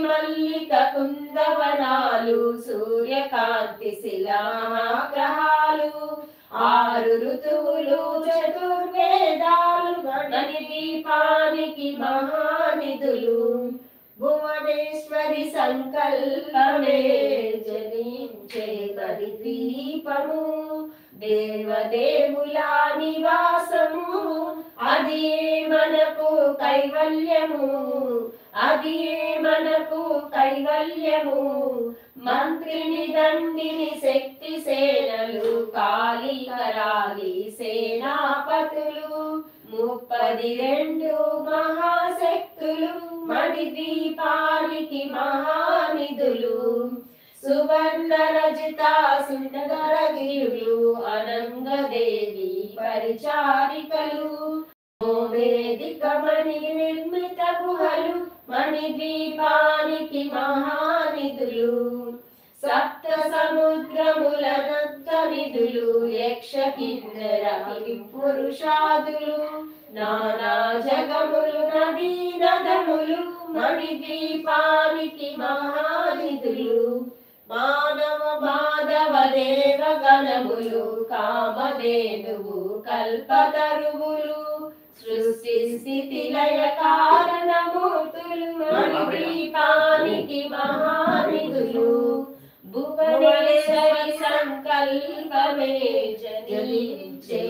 మల్లిక కుందవనాలు సూర్యకాంతి శిలాగ్రహాలు 6 ఋతువులు చతుర్వేదాలు మణి దీపానికి మహానిధులు భువనేశ్వరి సంకల్పమే జనించే మరి దీపము దేవదేవుల నివాసము అది మనకు కైవల్యము అది మనకు కైవల్యము మంత్రిని దండిని శక్తి సేనలు కాళీ కరాలి సేనాపతులు 32 మహాశక్తులు మణి దీపానికి మహానిధులు సువర్ణ రజిత సుందరగిరులు అనంగదేవి పరిచారికలు వేదిక మణి నిర్మిత గుహలు మణి దీపానికి మహానిధులు సప్త సముద్రముల నత్త నిధులు యక్ష కిన్నర పురుషాదులు నానా జగములు నదీ నదములు మణి దీపానికి మహానిధులు మానవ మాధవ దేవ గణములు కామధేనువు కల్పతరువులు సృష్టి స్థితి లయ కారణమూర్తులు మణి దీపానికి మహానిధులు భువనేశ్వరి సంకల్పమే జనించే